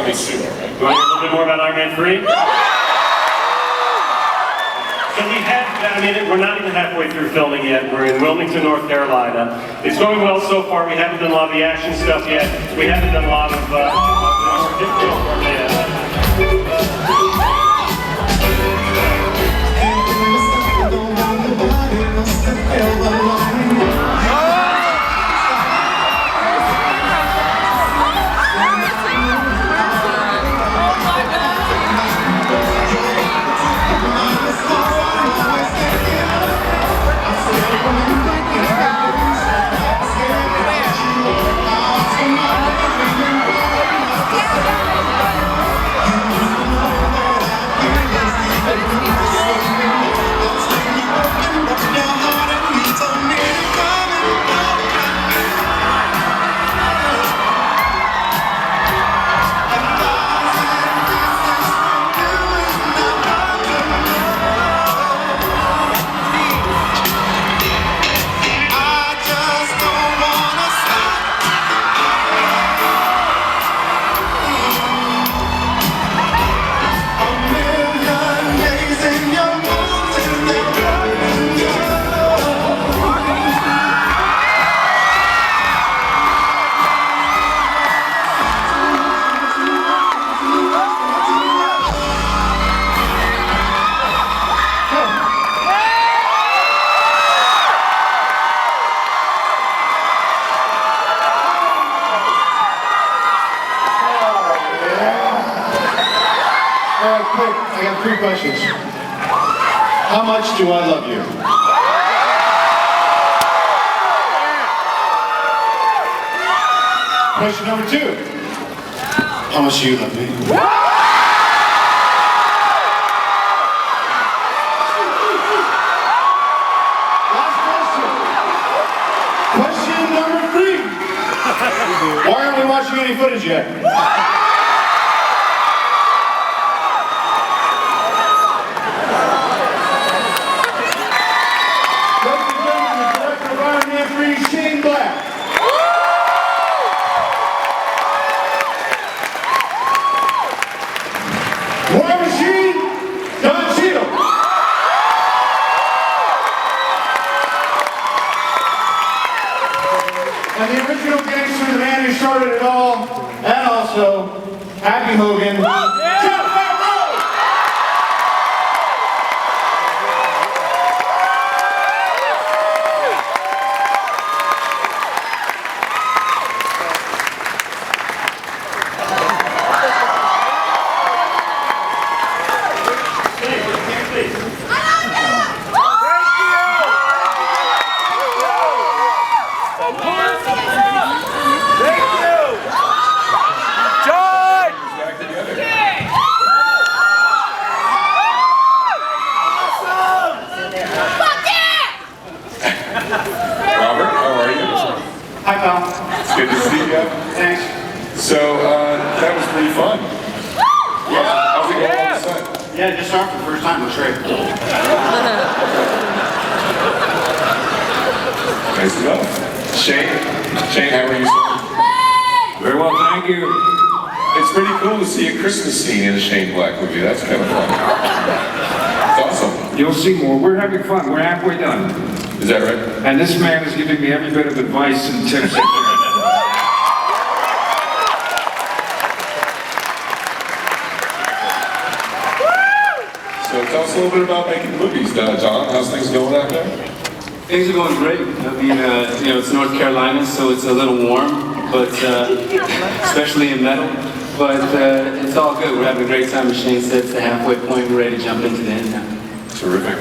coming soon, right? You want to hear a little bit more about Iron Man 3? So we have, I mean, we're not even halfway through filming yet. We're in Wilmington, North Carolina. It's going well so far. We haven't done a lot of the action stuff yet. We haven't done a lot of more difficult work yet. I got 3 questions. How much do I love you? Question number 2. How much do you love me? Last question. Question number 3. Why aren't we watching any footage yet? And the original gangster, the man who started it all, and also Happy Hogan, Jon Favreau! Hi, pal. It's good to see you. Thanks. So, that was pretty fun. Yeah. How's it going on the set? Yeah, just started for the first time. Looks great. Nice to know. Shane, how are you, sir? Very well, thank you. It's pretty cool to see a Christmas scene in a Shane Black movie. That's kind of fun. It's awesome. You'll see more. We're having fun. We're halfway done. Is that right? And this man is giving me every bit of advice and tips. So tell us a little bit about making movies, John. How's things going out there? Things are going great. I mean, it's North Carolina, so it's a little warm, but especially in metal. But it's all good. We're having a great time. As Shane said, it's the halfway point. We're ready to jump into the end now. Terrific.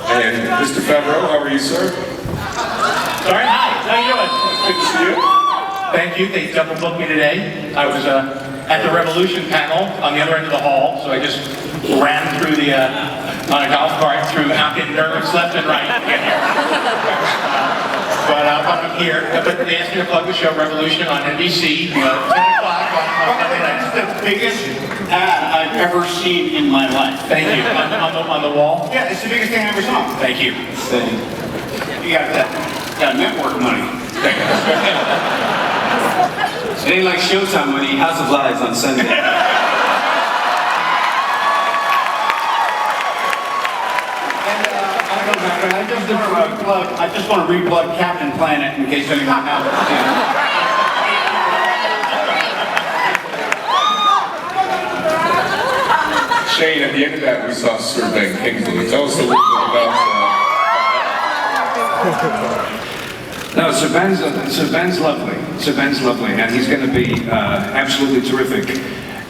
And Mr. Favreau, how are you, sir? Sorry, hi. How you doing? Good to see you. Thank you. They double booked me today. I was at the Revolution panel on the other end of the hall, so I just ran through the on a golf cart through knocking nerves left and right to get here. But I'm here. But they asked me to plug the show Revolution on NBC, 10 o'clock on Monday night. That's the biggest ad I've ever seen in my life. Thank you. On the wall? Yeah, it's the biggest thing I ever saw. Thank you. Same. You got that network money. It ain't like Showtime when he House of Lies on Sunday. I just want to replug Captain Planet in case anyone hasn't seen it. Shane, at the end of that, we saw Sir Ben Kingsley. Tell us a little bit about No, Sir Ben's lovely. Sir Ben's lovely, and he's going to be absolutely terrific.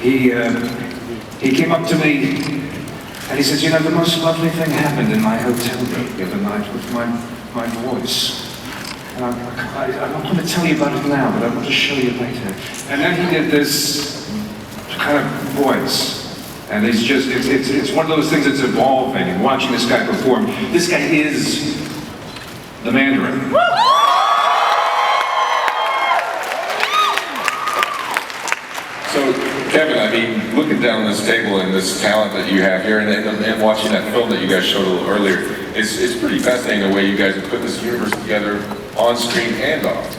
He came up to me and he says, you know, the most lovely thing happened in my hotel room the other night with my voice. And I'm not going to tell you about it now, but I want to show you later. And then he did this kind of voice. And it's just, it's one of those things that's evolving, and watching this guy perform. This guy is the Mandarin. So, Kevin, I mean, looking down this table and this talent that you have here, and watching that film that you guys showed a little earlier, it's pretty fascinating the way you guys have put this universe together on screen and off.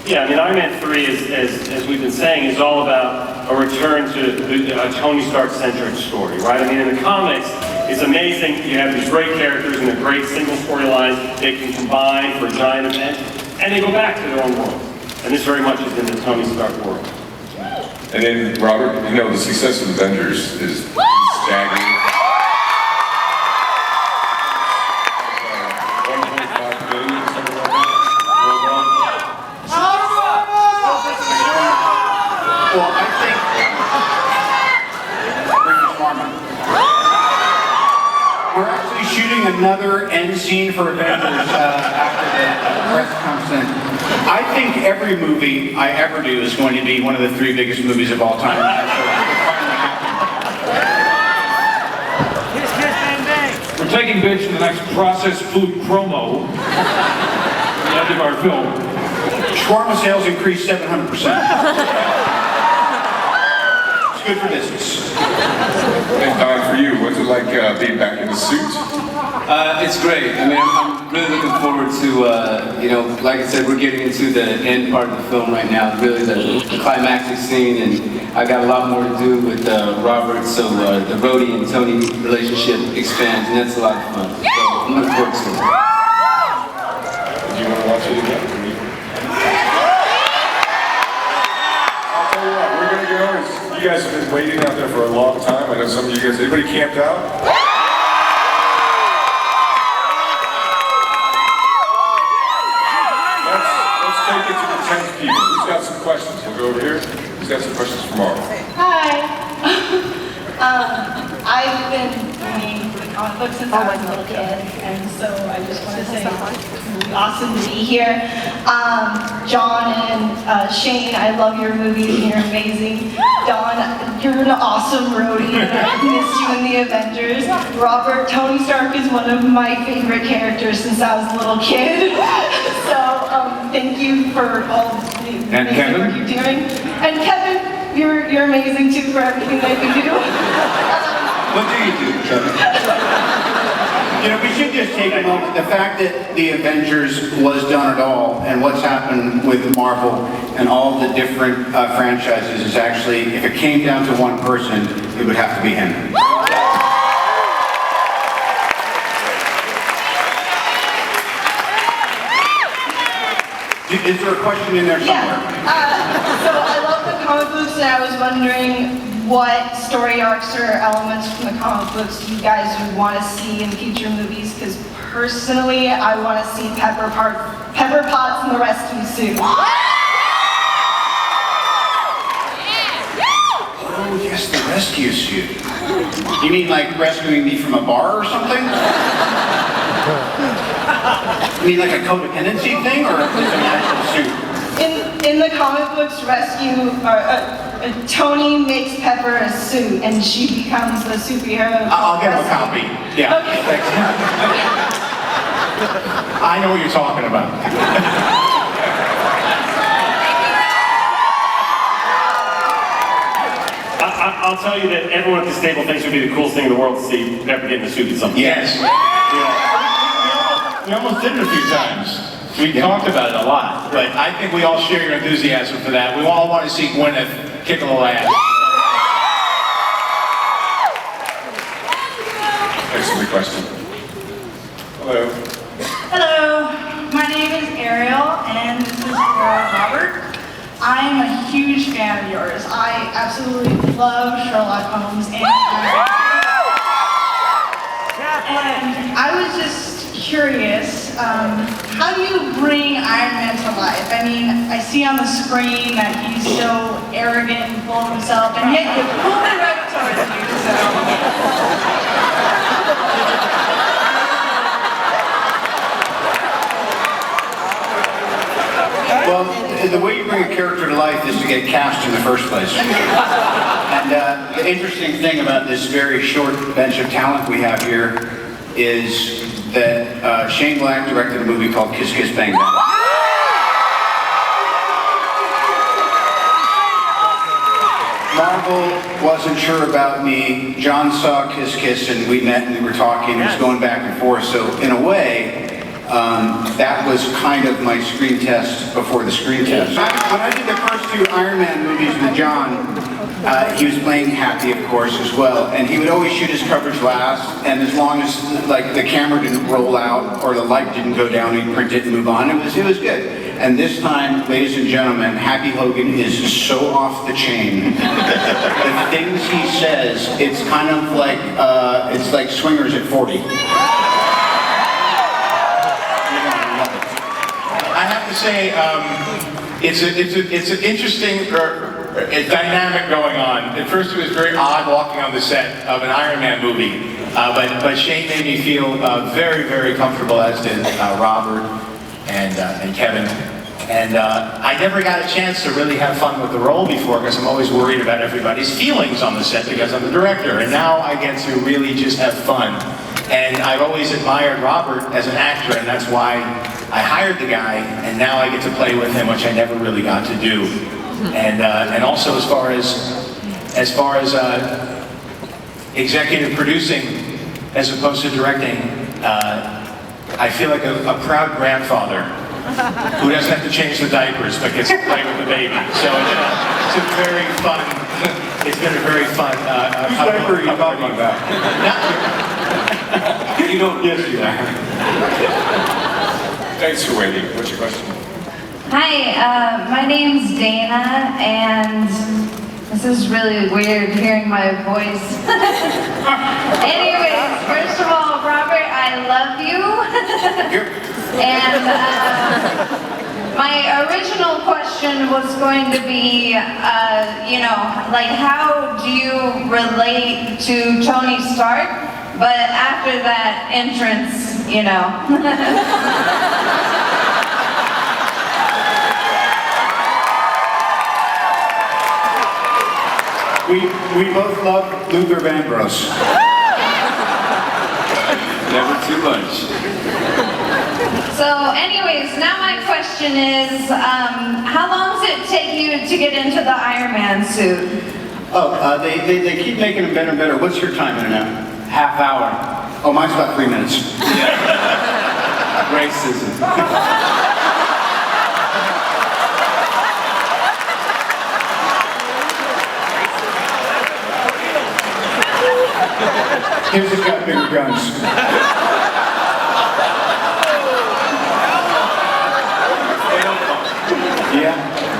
Yeah, I mean, Iron Man 3, as we've been saying, is all about a return to a Tony Stark-centric story, right? I mean, in the comics, it's amazing. You have these great characters and a great single storyline they can combine for a giant event, and they go back to their own world. And this very much is in the Tony Stark world. And then, Robert, you know, the success of Avengers is staggering. 1.5 billion, something like that. Well, I think... We're actually shooting another end scene for Avengers after the press comes in. I think every movie I ever do is going to be one of the 3 biggest movies of all time. We're taking bids for the next processed food promo at the end of our film. Shawarma sales increased 700%. It's good for business. And Don, for you, what's it like being back in the suit? It's great. I mean, I'm really looking forward to, you know, like I said, we're getting into the end part of the film right now, really the climactic scene, and I got a lot more to do with Robert, so the Rhodey and Tony relationship expands, and that's a lot of fun. So I'm looking forward to it. Do you want to watch it again? I'll tell you what, we're going to go. You guys have been waiting out there for a long time. I know some of you guys, anybody camped out? Take it to the 10th people. Who's got some questions? We'll go over here. Who's got some questions for Marvel? Hi. I've been reading the comic books since I was a little kid, and so I just want to say it's really awesome to be here. Jon and Shane, I love your movies. You're amazing. Don, you're an awesome roadie, and I missed you in the Avengers. Robert, Tony Stark is one of my favorite characters since I was a little kid. So thank you for all the amazing work you're doing. And Kevin, you're amazing too for everything that you do. What do you do, Kevin? You know, we should just take a moment. The fact that the Avengers was done at all, and what's happened with Marvel and all the different franchises is actually, if it came down to one person, it would have to be him. Is there a question in there somewhere? Yeah. So I love the comic books, and I was wondering what story arcs or elements from the comic books you guys would want to see in future movies, because personally, I want to see Pepper Potts in the rescue suit. Oh, yes, the rescue suit. You mean like rescuing me from a bar or something? You mean like a codependency thing, or just an actual suit? In the comic books, Tony makes Pepper a suit, and she becomes the superhero. I'll get him a copy. Yeah. Okay. Thanks. I know what you're talking about. I'll tell you that everyone at this table thinks it would be the coolest thing in the world to see Pepper get in a suit at some point. Yes. We almost did it a few times. We talked about it a lot, but I think we all share your enthusiasm for that. We all want to see Gwyneth kick a little ass. Thanks for the question. Hello. Hello, my name is Ariel, and this is for Robert. I'm a huge fan of yours. I absolutely love Sherlock Holmes, and I was just curious, how do you bring Iron Man to life? I mean, I see on the screen that he's so arrogant and full of himself, and yet you pull me right towards you, so... Well, the way you bring a character to life is to get cast in the first place. And the interesting thing about this very short bench of talent we have here is that Shane Black directed a movie called Kiss Kiss Bang Bang. Marvel wasn't sure about me. John saw Kiss Kiss and we met and we were talking. It was going back and forth. So in a way, that was kind of my screen test before the screen test. When I did the first two Iron Man movies with John, he was playing Happy, of course, as well, and he would always shoot his coverage last, and as long as like the camera didn't roll out or the light didn't go down, he'd print it and move on. It was good. And this time, ladies and gentlemen, Happy Hogan is so off the chain. The things he says, it's kind of like it's like swingers at 40. I have to say, it's an interesting dynamic going on. At first, it was very odd walking on the set of an Iron Man movie, but Shane made me feel very, very comfortable, as did Robert and Kevin. And I never got a chance to really have fun with the role before because I'm always worried about everybody's feelings on the set because I'm the director. And now I get to really just have fun. And I've always admired Robert as an actor, and that's why I hired the guy, and now I get to play with him, which I never really got to do. And also as far as executive producing as opposed to directing, I feel like a proud grandfather who doesn't have to change the diapers but gets to play with the baby. So it's a very fun. It's been a very fun. Whose diaper are you talking about? You don't. Yes, you are. Thanks for waiting. What's your question? Hi, my name's Dana, and this is really weird hearing my voice. Anyways, first of all, Robert, I love you. And my original question was going to be, like how do you relate to Tony Stark? But after that entrance, We both love Luther Vandross. Never too much. So anyways, now my question is, how long does it take you to get into the Iron Man suit? Oh, they keep making them better and better. What's your time in now? Half hour. Oh, mine's about 3 minutes. Racism. Here's the got bigger guns. Yeah.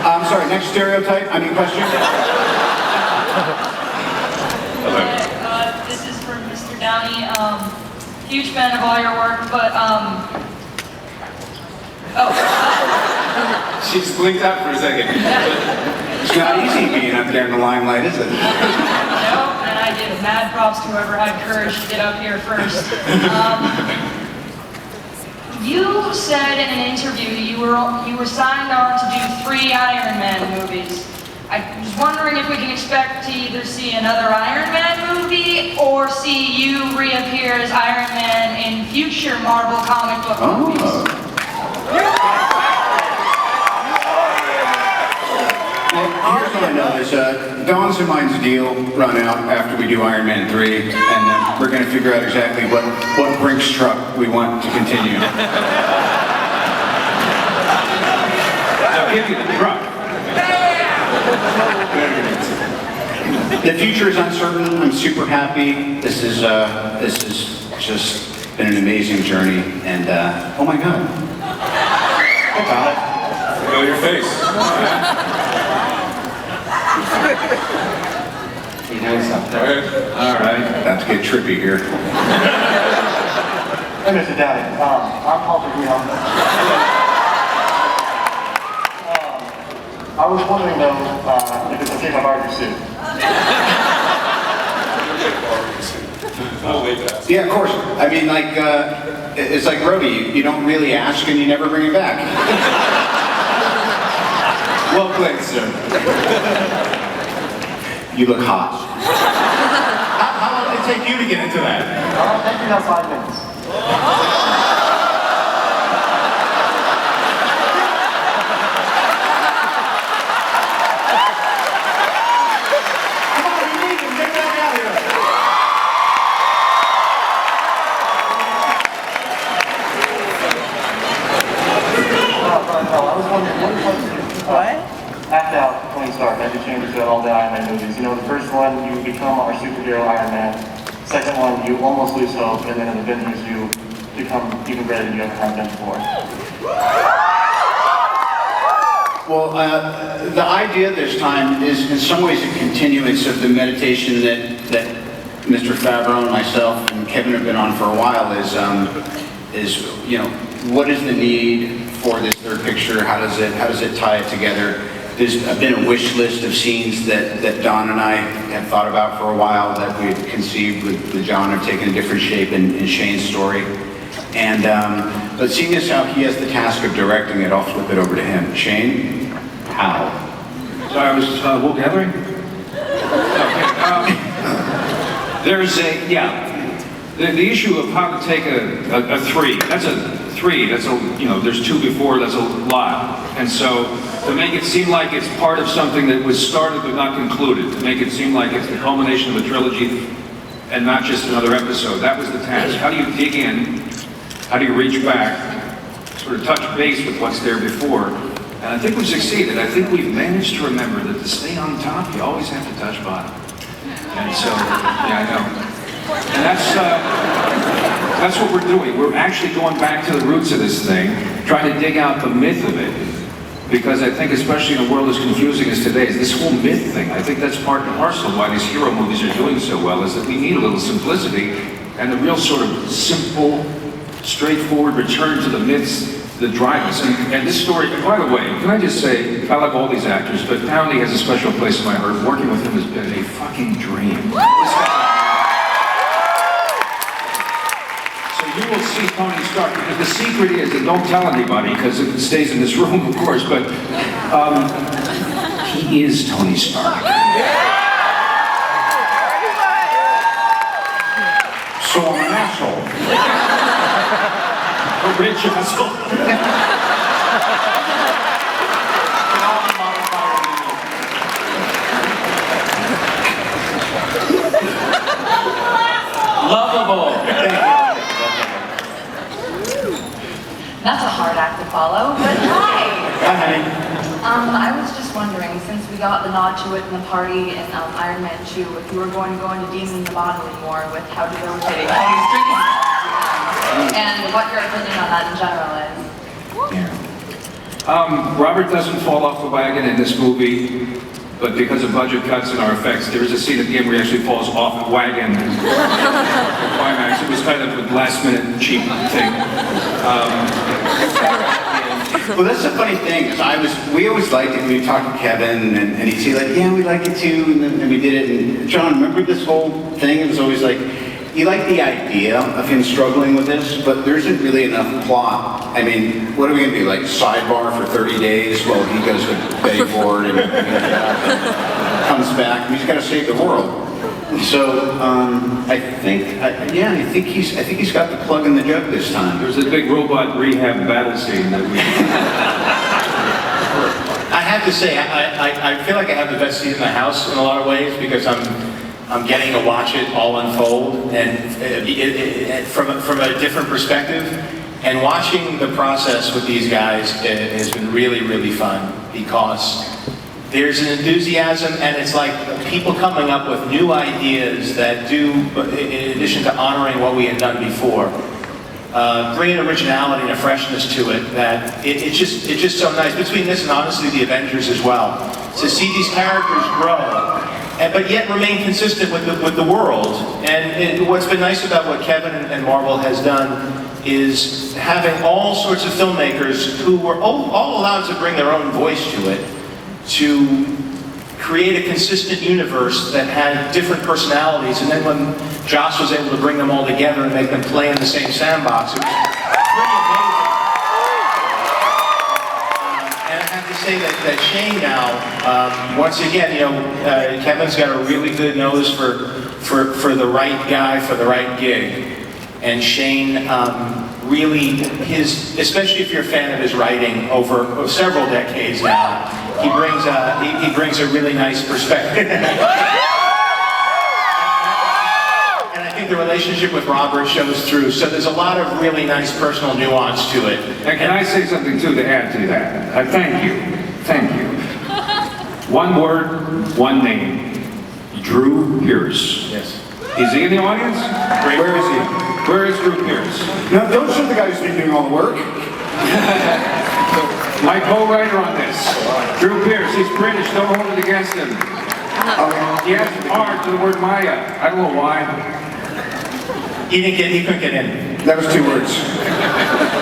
I'm sorry, next stereotype, question? This is for Mr. Downey. Huge fan of all your work, but She just blinked out for a second. It's not easy being up there in the limelight, is it? No, and I give mad props to whoever had courage to get up here first. You said in an interview you were signed on to do 3 Iron Man movies. I was wondering if we can expect to either see another Iron Man movie or see you reappear as Iron Man in future Marvel comic book movies. Well, here's what I know is Dawn's and mine's deal run out after we do Iron Man 3, and we're going to figure out exactly what Brinks truck we want to continue. give you the truck. The future is uncertain. I'm super happy. This has just been an amazing journey. And oh my God. Hey, Todd. Go your face. He knows something. All right. About to get trippy here. Hey, Mr. Downey. I'm Paul Favreau. I was wondering though if it's okay if I borrow your suit. I'll wait to ask. Yeah, of course. I mean, like, it's like Brody. You don't really ask and you never bring it back. Well played, sir. You look hot. How long did it take you to get into that? I think you have 5 minutes. Come on, you need him. Get back out here. I was wondering, what is like act out Tony Stark as you change throughout all the Iron Man movies? You know, the first one, you become our superhero Iron Man. Second one, you almost lose hope, and then in Avengers, you become even better than you ever have been before. Well, the idea this time is in some ways a continuance of the meditation that Mr. Favreau and myself and Kevin have been on for a while is you know, what is the need for this third picture? How does it tie it together? There's been a wish list of scenes that Don and I have thought about for a while that we've conceived with John have taken a different shape in Shane's story. And but seeing as how he has the task of directing it, I'll flip it over to him. Shane, how? So I was wool gathering. Okay. There's the issue of how to take a 3. That's a 3. That's a, you know, there's 2 before. That's a lot. And so to make it seem like it's part of something that was started but not concluded, to make it seem like it's the culmination of a trilogy and not just another episode. That was the task. How do you dig in? How do you reach back? Sort of touch base with what's there before. And I think we've succeeded. I think we've managed to remember that to stay on top, you always have to touch bottom. And so, yeah, I know. And that's what we're doing. We're actually going back to the roots of this thing, trying to dig out the myth of it. Because I think, especially in a world as confusing as today's, this whole myth thing, I think that's part and parcel of why these hero movies are doing so well, is that we need a little simplicity and a real sort of simple, straightforward return to the myths that drive us. And this story, by the way, can I just say, I love all these actors, but Downey has a special place in my heart. Working with him has been a fucking dream. So you will see Tony Stark, because the secret is, and don't tell anybody, because it stays in this room, of course, but he is Tony Stark. So I'm an asshole. A rich asshole. Lovable. That's a hard act to follow, but hi! Hi, honey. I was just wondering, since we got the nod to it in the party in Iron Man 2, if you were going to go into Demon in the Bottle anymore with how debilitating Tony's drinking habits, and what your opinion on that in general is. Yeah. Robert doesn't fall off the wagon in this movie, but because of budget cuts and our effects, there is a scene at the end where he actually falls off the wagon. Climax. It was kind of a last-minute cheap thing. Well, that's the funny thing, is we always liked it when we talked to Kevin, and he'd say like, yeah, we like it too, and we did it, and John, remember this whole thing? It was always like, you like the idea of him struggling with this, but there isn't really enough plot. I mean, what are we gonna do, like sidebar for 30 days while he goes to Betty Ford and comes back, and he's gotta save the world. So, I think he's got the plug in the jug this time. There's a big robot rehab battle scene that we... I have to say, I feel like I have the best seat in the house in a lot of ways, because I'm getting to watch it all unfold, and from a different perspective. And watching the process with these guys has been really, really fun. because there's an enthusiasm, and it's like people coming up with new ideas that do, in addition to honoring what we had done before, bring an originality and a freshness to it that it's just so nice. Between this and honestly the Avengers as well, to see these characters grow, but yet remain consistent with the world. And what's been nice about what Kevin and Marvel has done is having all sorts of filmmakers who were all allowed to bring their own voice to it, to create a consistent universe that had different personalities. And then when Joss was able to bring them all together and make them play in the same sandbox, it was pretty amazing. And I have to say that Shane now, once again, Kevin's got a really good nose for the right guy, for the right gig. And Shane really, especially if you're a fan of his writing over several decades now, he brings a really nice perspective. And I think the relationship with Robert shows through. So there's a lot of really nice personal nuance to it. And can I say something too to add to that? Thank you. Thank you. One word, one name. Drew Pierce. Yes. Is he in the audience? Where is he? Where is Drew Pierce? No, don't show the guy who's been doing all the work. My co-writer on this. Drew Pierce, he's British, don't hold it against him. He has R to the word Maya. I don't know why. He couldn't get in. That was 2 words.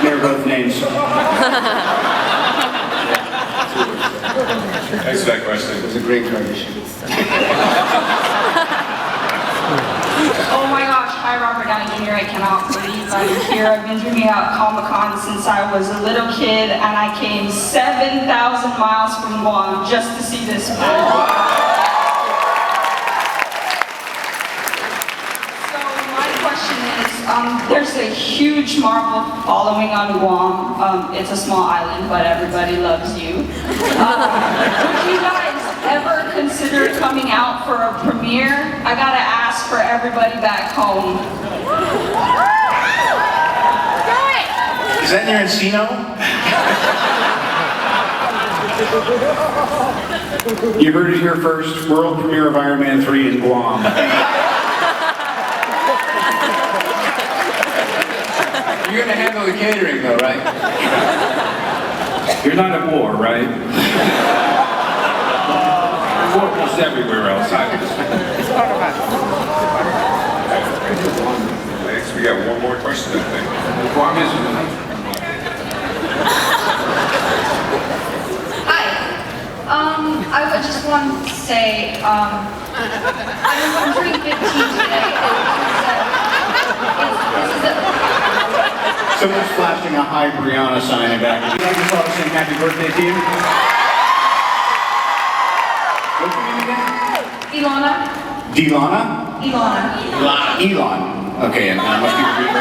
They were both names. Thanks for that question. It was a great tradition. Oh my gosh, hi Robert Downey Jr. I cannot believe I'm here. I've been dreaming about Comic-Con since I was a little kid, and I came 7,000 miles from Guam just to see this film. So my question is, there's a huge Marvel following on Guam. It's a small island, but everybody loves you. Would you guys ever consider coming out for a premiere? I gotta ask for everybody back home. Is that near Encino? You heard it here first. World premiere of Iron Man 3 in Guam. You're gonna handle the catering though, right? You're not at war, right? War almost everywhere else. Thanks. We got one more question, I think. Guam is... Hi. I would just want to say, I'm turning 15 today. Someone's flashing a Hi Brianna sign in back. Would you like us all to sing happy birthday to you? What's your name again? Ilona? Delana? Ilona. Elon. Okay, and I must be reading.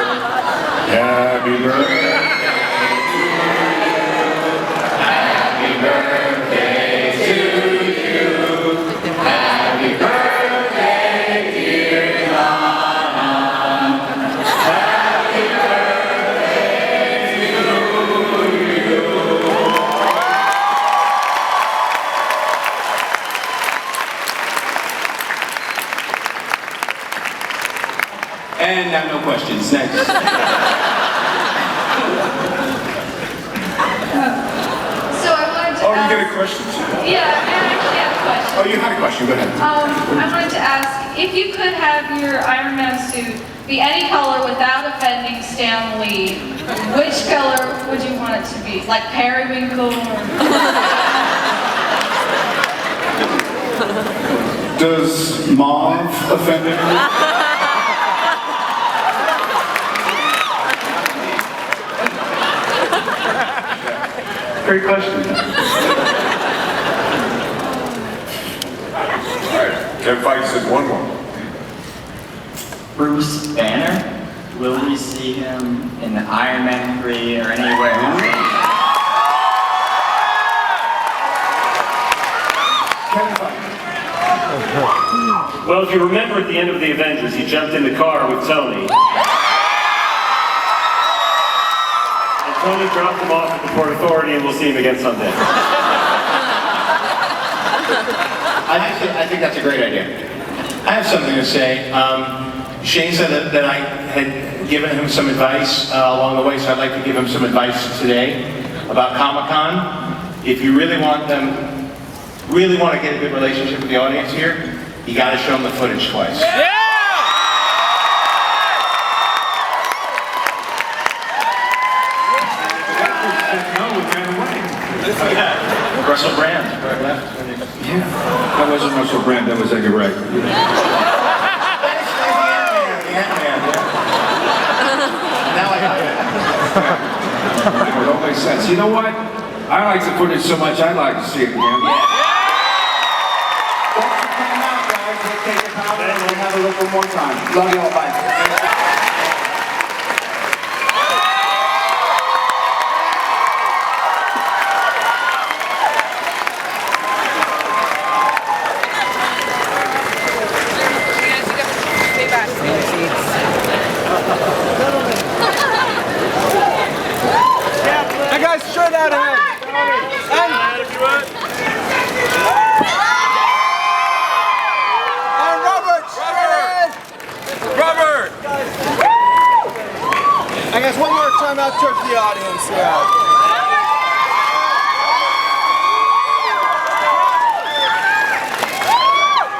Happy birthday. Happy birthday to you. Happy birthday, dear Ilana. Happy birthday to you. And now no questions. Next. So I wanted to Oh, you ask... get a question too? Yeah, I actually have a question. Oh, you had a question. Go ahead. I wanted to ask, if you could have your Iron Man suit be any color without offending Stan Lee, which color would you want it to be? Like periwinkle or... Does mauve offend anyone? Great question. All right. Kevin Feige says one more. Bruce Banner, will we see him in Iron Man 3 or anywhere else? Well, if you remember at the end of the Avengers, he jumped in the car with Tony. And Tony dropped him off at the Port Authority, and we'll see him again someday. I think that's a great idea. I have something to say. Shane said that I had given him some advice along the way, so I'd like to give him some advice today about Comic-Con. If you really want to get a good relationship with the audience here, you got to show them the footage twice. Russell Brand, right left. Yeah, that wasn't Russell Brand, that was Edgar Wright. Now I got it. It all makes sense. You know what? I like the footage so much, I'd like to see it again. Thanks for coming out, guys. We'll take a powder and we'll have a little more time. Love you all. Bye. Hey guys, straight out ahead. And Robert. I guess one more time out towards the audience. Yeah.